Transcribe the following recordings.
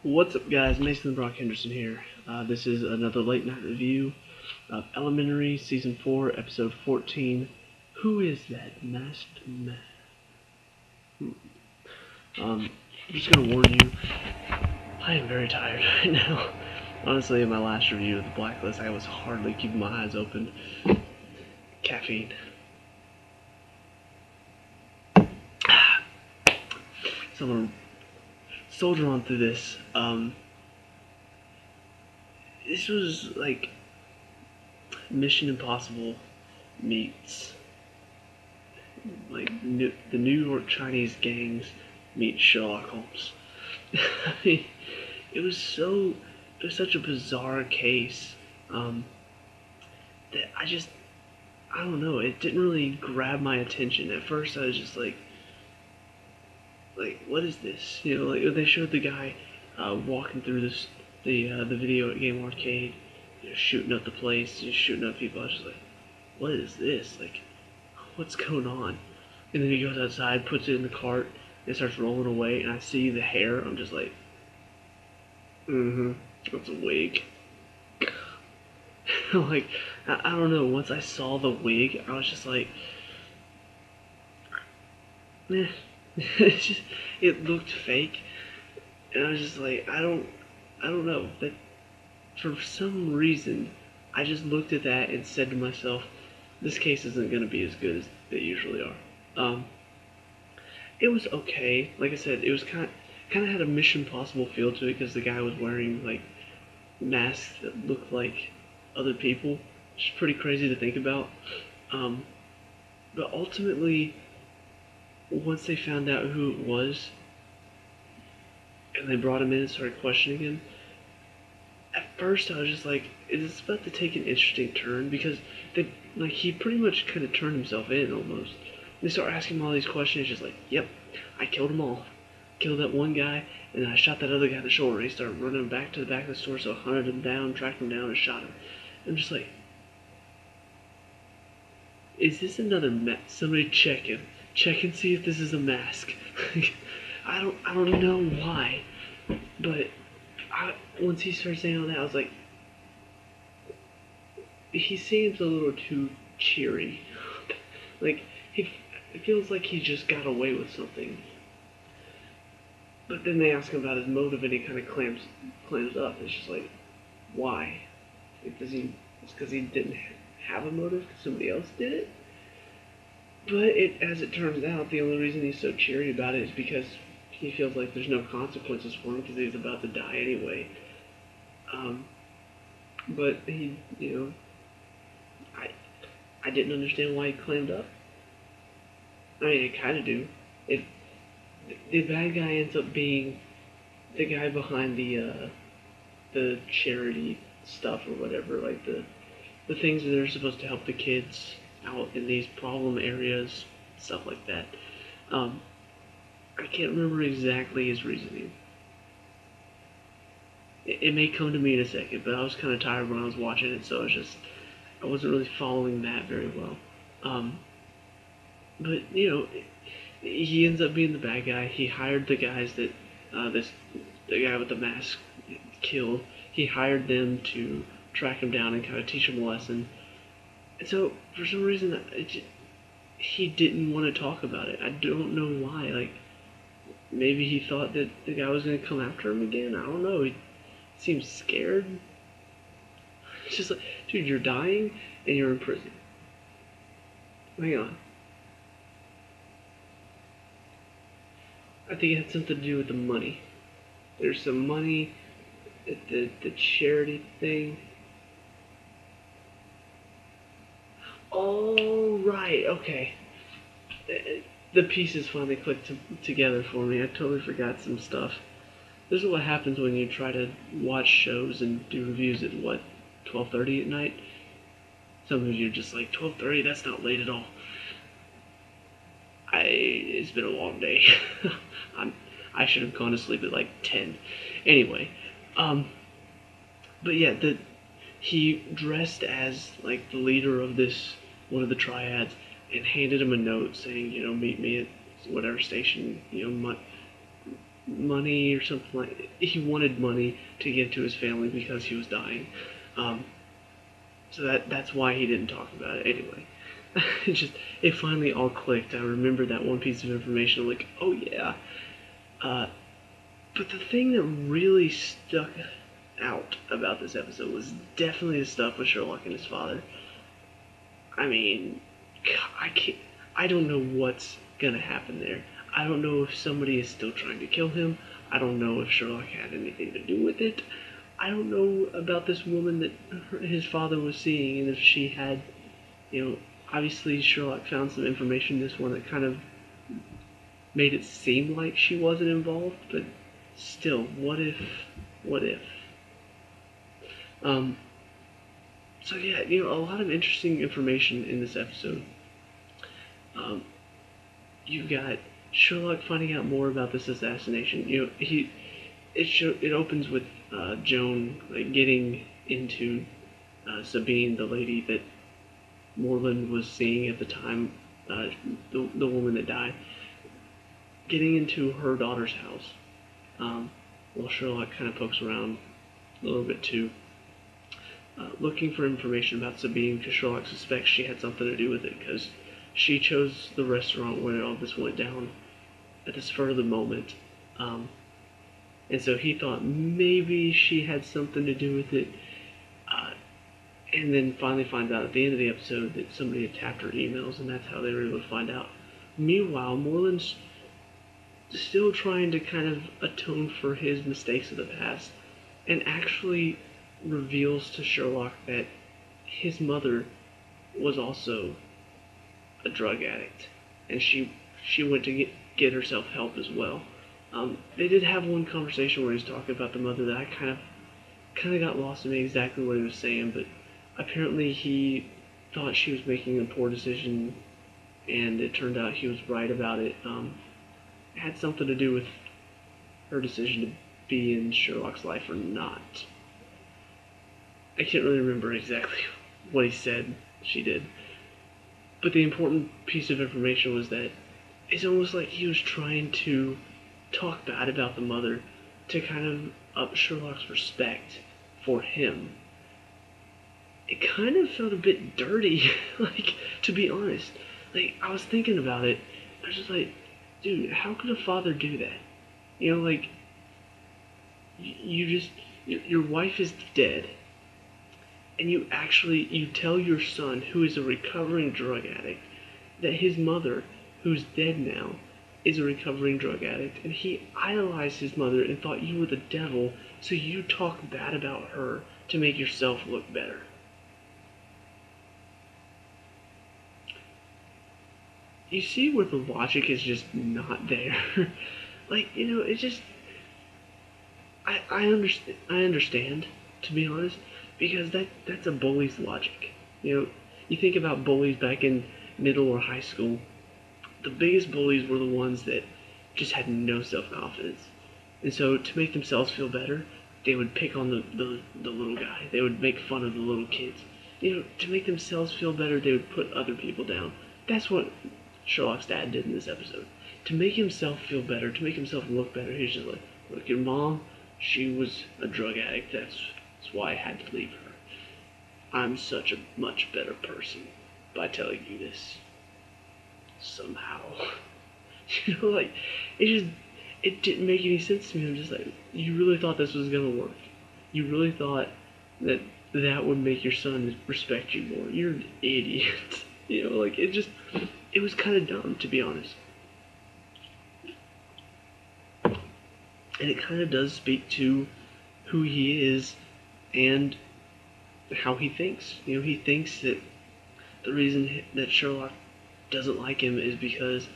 What's up, guys? Mason the Brock Henderson here. This is another late night review of Elementary Season 4, Episode 14. Who is that masked man? I'm just gonna warn you, I am very tired right now. Honestly, in my last review of the Blacklist, I was hardly keeping my eyes open. Caffeine. So I'm gonna soldier on through this. This was like Mission Impossible meets like the New York Chinese gangs meet Sherlock Holmes. I mean, it was such a bizarre case that I don't know, it didn't really grab my attention. At first, I was just like what is this? You know, like they showed the guy walking through the video game arcade, you know, shooting up the place, just shooting up people. I was just like, what is this? Like, what's going on? And then he goes outside, puts it in the cart, and starts rolling away. And I see the hair. I'm just like, that's a wig. Like, I don't know. Once I saw the wig, I was just like, eh. It looked fake, and I was just like, I don't know. That for some reason, I just looked at that and said to myself, this case isn't going to be as good as they usually are. It was okay. Like I said, it was kind of had a Mission Impossible feel to it because the guy was wearing like masks that looked like other people, which is pretty crazy to think about. But ultimately, once they found out who it was, and they brought him in and started questioning him, at first I was just like, it's about to take an interesting turn, because he pretty much kind of turned himself in almost. They start asking him all these questions, just like, yep, I killed them all. Killed that one guy, and then I shot that other guy in the shoulder. He started running back to the back of the store, so I hunted him down, tracked him down, and shot him. I'm just like, is this another mask? Somebody check him. Check and see if this is a mask. I don't know why, but once he started saying all that, I was like, he seems a little too cheery. Like, it feels like he just got away with something. But then they ask him about his motive, and he kind of clams up. It's just like, why? Like, it's because he didn't have a motive because somebody else did it? But as it turns out, the only reason he's so cheery about it is because he feels like there's no consequences for him because he's about to die anyway. But he, I didn't understand why he claimed up. I mean, I kind of do. If the bad guy ends up being the guy behind the charity stuff or whatever, like the things that are supposed to help the kids out in these problem areas, stuff like that. I can't remember exactly his reasoning. It may come to me in a second, but I was kind of tired when I was watching it, so I wasn't really following that very well. But he ends up being the bad guy. He hired the guys that the guy with the mask killed. He hired them to track him down and kind of teach him a lesson. And so for some reason, he didn't want to talk about it. I don't know why. Like, maybe he thought that the guy was going to come after him again. I don't know. He seems scared. It's just like, dude, you're dying and you're in prison. Hang on. I think it had something to do with the money. There's some money at the charity thing. Oh, right, okay. The pieces finally clicked together for me. I totally forgot some stuff. This is what happens when you try to watch shows and do reviews at, 12:30 at night? Some of you are just like, 12:30? That's not late at all. It's been a long day. I should have gone to sleep at like 10. Anyway, but yeah, he dressed as like the leader of one of the triads, and handed him a note saying, meet me at whatever station, money or something like. He wanted money to give to his family because he was dying. Um, so that's why he didn't talk about it anyway. It finally all clicked. I remembered that one piece of information. I'm like, oh yeah. Uh, but the thing that really stuck out about this episode was definitely the stuff with Sherlock and his father. I mean, I can't. I don't know what's gonna happen there. I don't know if somebody is still trying to kill him. I don't know if Sherlock had anything to do with it. I don't know about this woman that his father was seeing, and if she had, obviously Sherlock found some information in this one that kind of made it seem like she wasn't involved, but still, what if? What if? Um, so yeah, a lot of interesting information in this episode. Um, you've got Sherlock finding out more about this assassination. It opens with Joan like getting into Sabine, the lady that Moreland was seeing at the time, the woman that died, getting into her daughter's house. While Sherlock kind of pokes around a little bit too, looking for information about Sabine because Sherlock suspects she had something to do with it because she chose the restaurant where all this went down at the spur of the moment. And so he thought maybe she had something to do with it. And then finally finds out at the end of the episode that somebody had tapped her emails, and that's how they were able to find out. Meanwhile, Moreland's still trying to kind of atone for his mistakes of the past, and actually reveals to Sherlock that his mother was also a drug addict, and she went to get herself help as well. They did have one conversation where he was talking about the mother that I kind of got lost in me exactly what he was saying, but apparently he thought she was making a poor decision, and it turned out he was right about it. It had something to do with her decision to be in Sherlock's life or not. I can't really remember exactly what he said she did. But the important piece of information was that it's almost like he was trying to talk bad about the mother to kind of up Sherlock's respect for him. It kind of felt a bit dirty, like, to be honest. Like, I was thinking about it, I was just like, dude, how could a father do that? Like, your wife is dead, and you tell your son, who is a recovering drug addict, that his mother, who's dead now, is a recovering drug addict, and he idolized his mother and thought you were the devil, so you talk bad about her to make yourself look better. You see where the logic is just not there. Like, it's just I understand, to be honest, because that's a bully's logic. You think about bullies back in middle or high school. The biggest bullies were the ones that just had no self-confidence. And so to make themselves feel better, they would pick on the little guy. They would make fun of the little kids. To make themselves feel better, they would put other people down. That's what Sherlock's dad did in this episode. To make himself feel better, to make himself look better, he's just like, look, your mom, she was a drug addict. That's why I had to leave her. I'm such a much better person by telling you this. Somehow. Like, it didn't make any sense to me. I'm just like, you really thought this was gonna work? You really thought that would make your son respect you more? You're an idiot. Like, it was kind of dumb, to be honest. And it kind of does speak to who he is and how he thinks. He thinks that the reason that Sherlock doesn't like him is because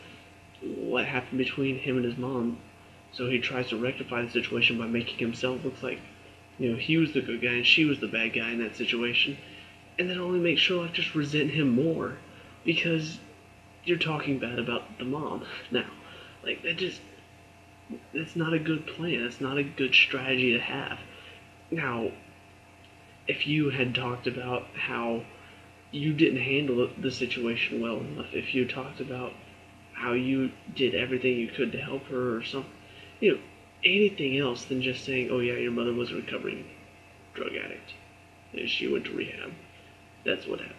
what happened between him and his mom. So he tries to rectify the situation by making himself look like, he was the good guy and she was the bad guy in that situation. And that only makes Sherlock just resent him more because you're talking bad about the mom now. Like, that's not a good plan. That's not a good strategy to have. Now, if you had talked about how you didn't handle the situation well enough, if you talked about how you did everything you could to help her or something, anything else than just saying, "Oh yeah, your mother was a recovering drug addict. And she went to rehab. That's what happened."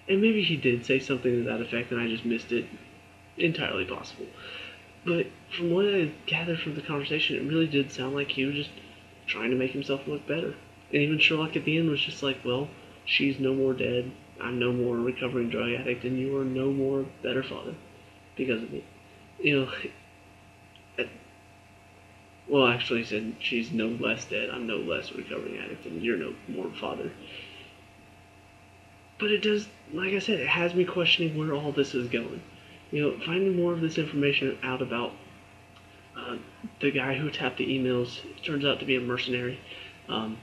And maybe he did say something to that effect, and I just missed it. Entirely possible. But from what I gathered from the conversation, it really did sound like he was just trying to make himself look better. And even Sherlock at the end was just like, well, she's no more dead. I'm no more a recovering drug addict, and you are no more better father because of me. You know, well, actually, he said she's no less dead. I'm no less a recovering addict, and you're no more father. But it does, like I said, it has me questioning where all this is going. Finding more of this information out about uh, the guy who tapped the emails turns out to be a mercenary. Um,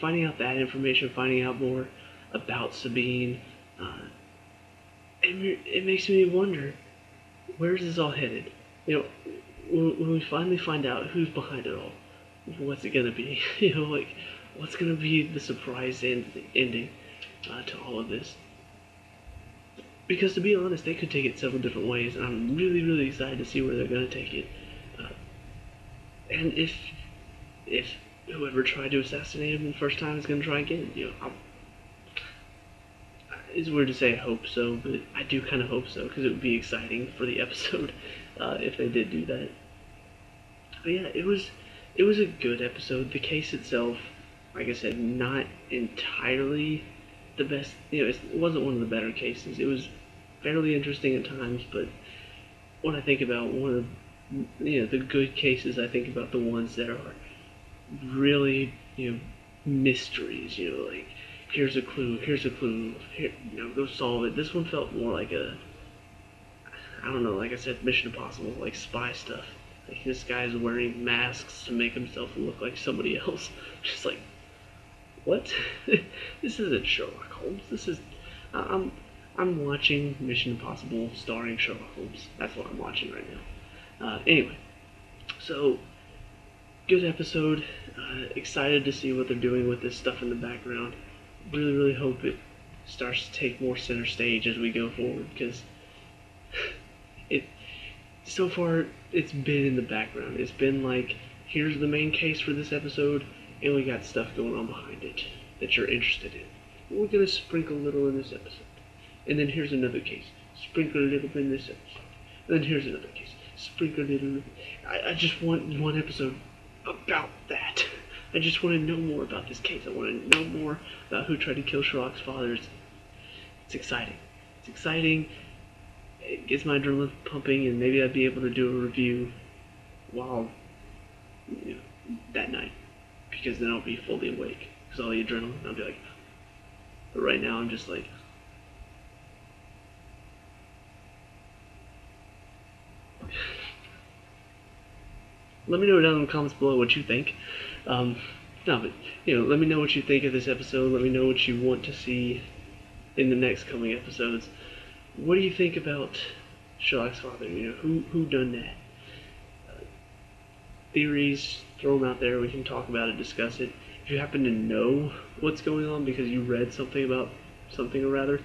finding out that information, finding out more about Sabine, it makes me wonder, where's this all headed? When we finally find out who's behind it all, what's it gonna be? What's gonna be the surprise ending to all of this? Because to be honest, they could take it several different ways, and I'm really, really excited to see where they're gonna take it. Uh, and if whoever tried to assassinate him the first time is gonna try again, it's weird to say I hope so, but I do kind of hope so because it would be exciting for the episode if they did do that. But yeah, it was a good episode. The case itself, like I said, not entirely the best. It wasn't one of the better cases. It was fairly interesting at times, but when I think about one of the good cases, I think about the ones that are really mysteries. Like here's a clue, here, go solve it. This one felt more like I don't know, like I said, Mission Impossible, like spy stuff. Like this guy's wearing masks to make himself look like somebody else. Just like, what? This isn't Sherlock Holmes. This is I'm watching Mission Impossible starring Sherlock Holmes. That's what I'm watching right now. Anyway, so good episode. Excited to see what they're doing with this stuff in the background. Really, really hope it starts to take more center stage as we go forward, because it so far it's been in the background. It's been like, here's the main case for this episode, and we got stuff going on behind it that you're interested in. We're gonna sprinkle a little in this episode, and then here's another case. Sprinkle a little bit in this episode, and then here's another case. Sprinkle a little. I just want one episode about that. I just want to know more about this case. I want to know more about who tried to kill Sherlock's father. It's exciting. It's exciting. It gets my adrenaline pumping, and maybe I'd be able to do a review while that night, because then I'll be fully awake. Because all the adrenaline, I'll be like. But right now, I'm just like. Let me know down in the comments below what you think. No, but let me know what you think of this episode. Let me know what you want to see in the next coming episodes. What do you think about Sherlock's father? Who done that? Theories, throw them out there. We can talk about it, discuss it. If you happen to know what's going on because you read something about something or rather,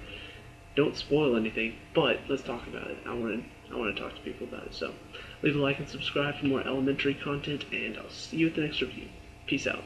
don't spoil anything. But let's talk about it. I want to talk to people about it. So leave a like and subscribe for more elementary content, and I'll see you at the next review. Peace out.